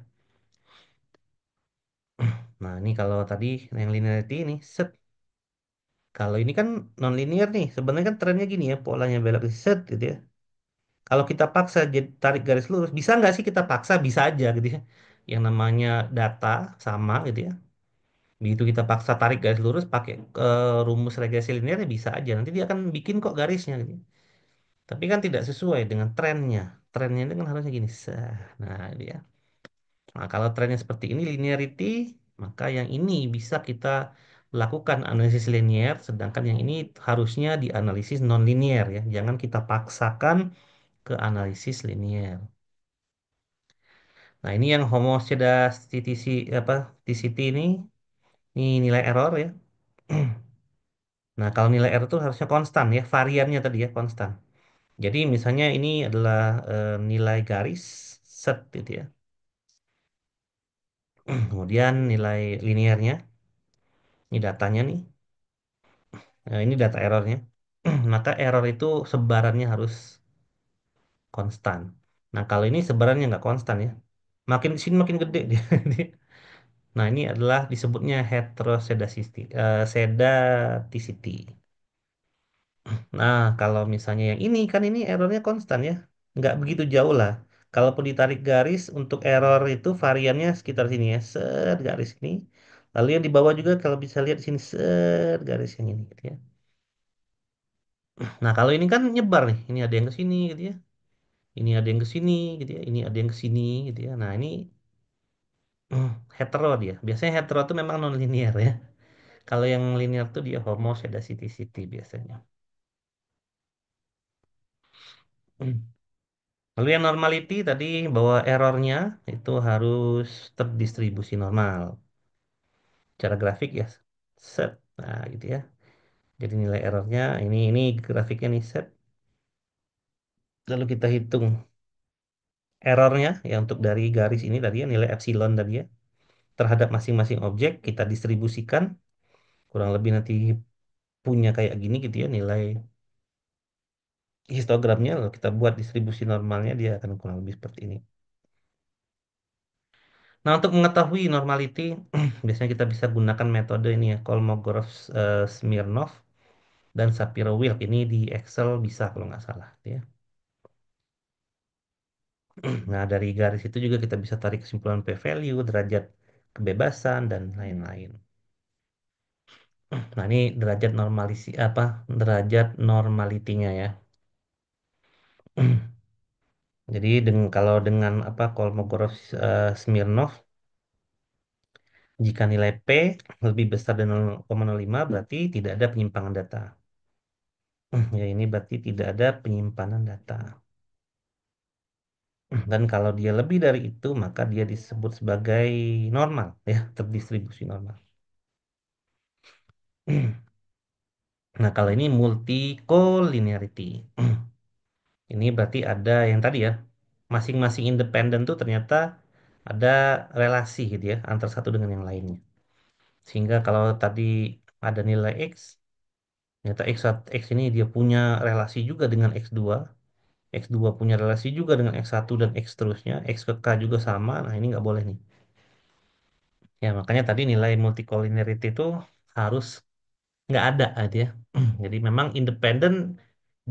Nah, ini kalau tadi yang linearity ini set. Kalau ini kan non linear nih. Sebenarnya kan trennya gini ya, polanya belok ke set gitu ya. Kalau kita paksa jadi tarik garis lurus, bisa nggak sih kita paksa? Bisa aja gitu ya. Yang namanya data sama gitu ya. Begitu kita paksa tarik garis lurus pakai rumus regresi linear ya bisa aja. Nanti dia akan bikin kok garisnya gitu. Tapi kan tidak sesuai dengan trennya. Trennya itu kan harusnya gini. Nah, dia. Nah, kalau trennya seperti ini linearity, maka yang ini bisa kita lakukan analisis linear, sedangkan yang ini harusnya dianalisis non linear ya. Jangan kita paksakan ke analisis linear. Nah, ini yang homoscedasticity apa TCT ini nilai error ya. Nah, kalau nilai error itu harusnya konstan ya, variannya tadi ya konstan. Jadi misalnya ini adalah nilai garis set gitu ya. Kemudian nilai linearnya, ini datanya nih. Ini data errornya. Maka error itu sebarannya harus konstan. Nah, kalau ini sebarannya nggak konstan ya. Makin di sini makin gede dia. Nah, ini adalah disebutnya heterosedaticity. Sedaticity. Nah, kalau misalnya yang ini kan ini errornya konstan ya. Nggak begitu jauh lah. Kalaupun ditarik garis untuk error itu variannya sekitar sini ya. Set garis ini. Lalu yang di bawah juga kalau bisa lihat di sini set garis yang ini gitu ya. Nah, kalau ini kan nyebar nih. Ini ada yang ke sini gitu ya. Ini ada yang ke sini gitu ya. Ini ada yang ke sini gitu ya. Nah, ini hetero dia. Biasanya hetero itu memang non linear ya. Kalau yang linear tuh dia homoscedasticity biasanya. Lalu yang normality tadi bahwa errornya itu harus terdistribusi normal. Cara grafik ya set. Nah, gitu ya. Jadi nilai errornya ini grafiknya nih set. Lalu kita hitung errornya ya untuk dari garis ini tadi ya nilai epsilon tadi ya terhadap masing-masing objek kita distribusikan kurang lebih nanti punya kayak gini gitu ya nilai histogramnya lalu kita buat distribusi normalnya dia akan kurang lebih seperti ini. Nah, untuk mengetahui normality biasanya kita bisa gunakan metode ini ya Kolmogorov Smirnov dan Shapiro-Wilk ini di Excel bisa kalau nggak salah ya. Nah, dari garis itu juga kita bisa tarik kesimpulan p-value, derajat kebebasan dan lain-lain. Nah, ini derajat normalisi apa? Derajat normalitinya ya. Jadi kalau dengan apa Kolmogorov Smirnov jika nilai P lebih besar dari 0,05 berarti tidak ada penyimpangan data. Ya ini berarti tidak ada penyimpanan data. Dan kalau dia lebih dari itu maka dia disebut sebagai normal ya, terdistribusi normal. Nah, kalau ini multicollinearity. Ini berarti ada yang tadi ya. masing-masing independen tuh ternyata ada relasi gitu ya antara satu dengan yang lainnya. Sehingga kalau tadi ada nilai X, ternyata X ini dia punya relasi juga dengan X2, X2 punya relasi juga dengan X1 dan X seterusnya, X ke K juga sama. Nah, ini nggak boleh nih. Ya, makanya tadi nilai multicollinearity itu harus nggak ada gitu ya. Jadi memang independen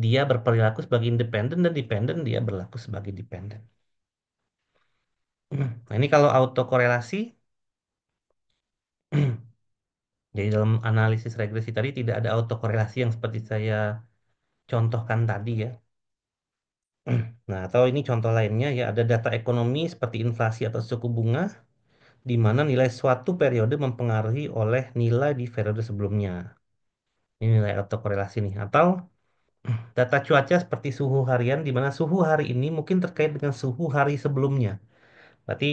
dia berperilaku sebagai independen dan dependen dia berlaku sebagai dependen. Nah, ini kalau autokorelasi, jadi dalam analisis regresi tadi tidak ada autokorelasi yang seperti saya contohkan tadi ya. Nah, atau ini contoh lainnya ya, ada data ekonomi seperti inflasi atau suku bunga, di mana nilai suatu periode mempengaruhi oleh nilai di periode sebelumnya. Ini nilai autokorelasi nih. Atau data cuaca seperti suhu harian, di mana suhu hari ini mungkin terkait dengan suhu hari sebelumnya. Berarti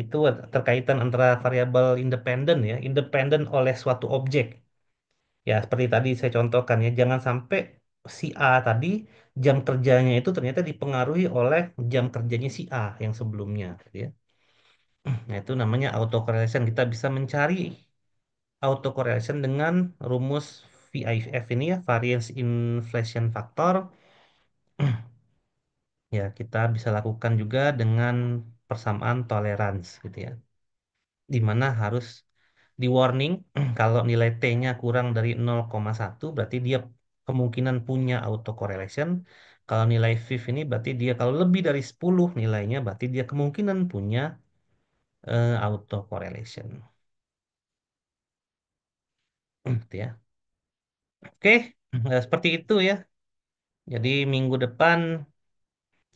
itu terkaitan antara variabel independen ya, independen oleh suatu objek. Ya, seperti tadi saya contohkan ya, jangan sampai si A tadi jam kerjanya itu ternyata dipengaruhi oleh jam kerjanya si A yang sebelumnya, gitu ya. Nah, itu namanya autocorrelation. Kita bisa mencari autocorrelation dengan rumus VIF ini ya, variance inflation factor. Ya, kita bisa lakukan juga dengan persamaan tolerance gitu ya. Di mana harus di warning kalau nilai T-nya kurang dari 0,1 berarti dia kemungkinan punya autocorrelation. Kalau nilai VIF ini berarti dia kalau lebih dari 10 nilainya berarti dia kemungkinan punya autocorrelation. Gitu ya. Oke, seperti itu ya. Jadi minggu depan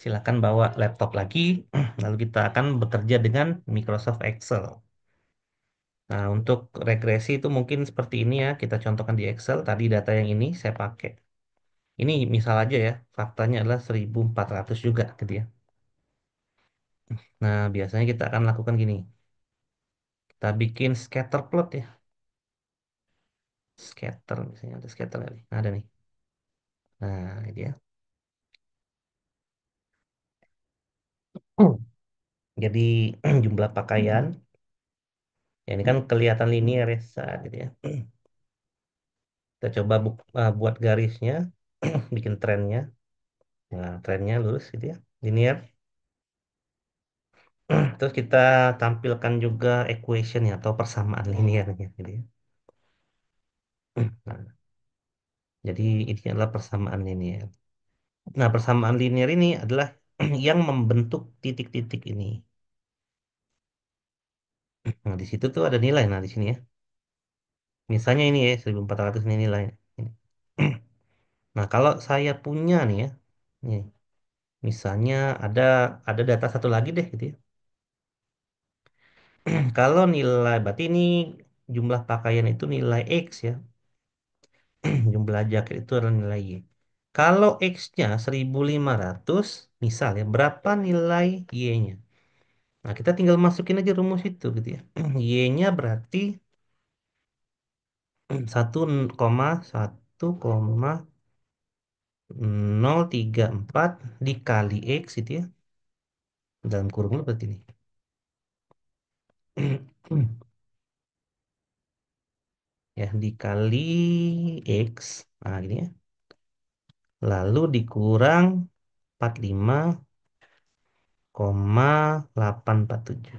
silakan bawa laptop lagi lalu kita akan bekerja dengan Microsoft Excel. Nah, untuk regresi itu mungkin seperti ini ya, kita contohkan di Excel. Tadi data yang ini saya pakai. Ini misal aja ya, faktanya adalah 1400 juga gitu ya. Nah, biasanya kita akan lakukan gini. Kita bikin scatter plot ya. Scatter, misalnya ada scatter nggak nih? Ada nih. Nah, ini dia. Jadi jumlah pakaian, ya ini kan kelihatan linear ya, gitu ya. Kita coba buat garisnya, bikin trennya. Nah, trennya lurus gitu ya, linear. Terus kita tampilkan juga equation ya atau persamaan linearnya gitu ya. Nah, jadi ini adalah persamaan linear. Nah, persamaan linear ini adalah yang membentuk titik-titik ini. Nah, di situ tuh ada nilai. Nah, di sini ya. Misalnya ini ya, 1400 ini nilai. Ini. Nah, kalau saya punya nih ya. Nih, misalnya ada data satu lagi deh gitu ya. Kalau nilai, berarti ini jumlah pakaian itu nilai X ya. Jumlah jaket itu adalah nilai Y. Kalau X-nya 1500, misal ya, berapa nilai Y-nya? Nah, kita tinggal masukin aja rumus itu gitu ya. Y-nya berarti 1,1,034 dikali X itu ya. Dalam kurung lu berarti ini. Ya, dikali X. Nah, gini ya. Lalu dikurang 45,847.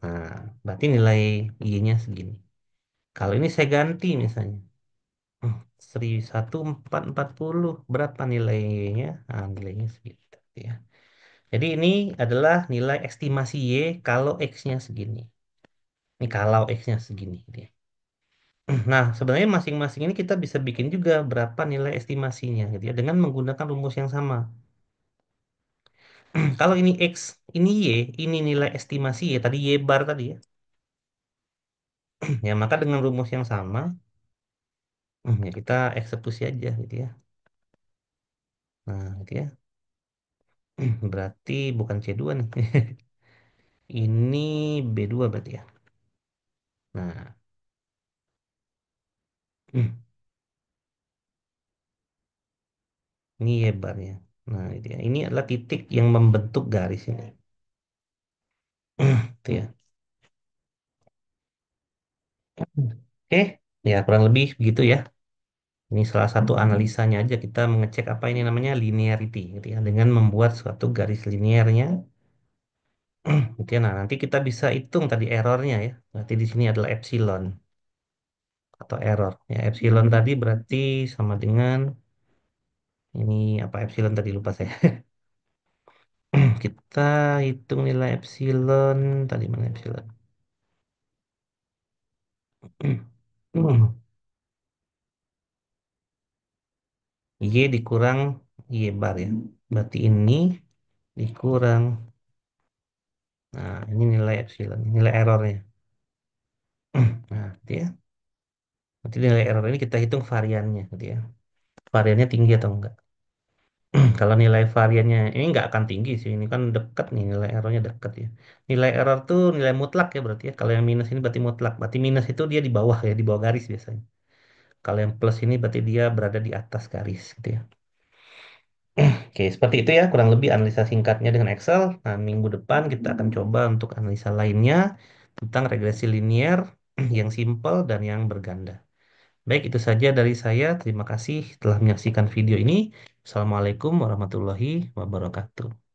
Nah, berarti nilai Y-nya segini. Kalau ini saya ganti misalnya. 1440 berapa nilainya? Nah, nilainya segitu ya. Jadi ini adalah nilai estimasi Y kalau X-nya segini. Ini kalau X-nya segini gitu ya. Nah, sebenarnya masing-masing ini kita bisa bikin juga berapa nilai estimasinya gitu ya dengan menggunakan rumus yang sama. Kalau ini X, ini Y, ini nilai estimasi Y tadi Y bar tadi ya. Ya, maka dengan rumus yang sama, ya kita eksekusi aja gitu ya. Nah, gitu ya. Berarti bukan C2 nih. Ini B2 berarti ya. Nah, ini Y bar ya. Nah, ini adalah titik yang membentuk garis ini. Itu ya. Oke, ya kurang lebih begitu ya. Ini salah satu analisanya aja kita mengecek apa ini namanya linearity gitu ya dengan membuat suatu garis linearnya gitu ya. Nah, nanti kita bisa hitung tadi errornya ya. Berarti di sini adalah epsilon atau error. Ya, epsilon tadi berarti sama dengan ini apa epsilon tadi lupa saya. Kita hitung nilai epsilon tadi mana epsilon? Y dikurang Y bar ya. Berarti ini dikurang. Nah, ini nilai epsilon, nilai errornya. Nah, gitu ya. Nanti nilai error ini kita hitung variannya, gitu ya. Variannya tinggi atau enggak? Kalau nilai variannya ini enggak akan tinggi sih. Ini kan dekat nih nilai errornya dekat ya. Nilai error tuh nilai mutlak ya berarti ya. Kalau yang minus ini berarti mutlak. Berarti minus itu dia di bawah ya, di bawah garis biasanya. Kalau yang plus ini berarti dia berada di atas garis, gitu ya. Oke, seperti itu ya kurang lebih analisa singkatnya dengan Excel. Nah, minggu depan kita akan coba untuk analisa lainnya tentang regresi linear yang simple dan yang berganda. Baik, itu saja dari saya. Terima kasih telah menyaksikan video ini. Assalamualaikum warahmatullahi wabarakatuh.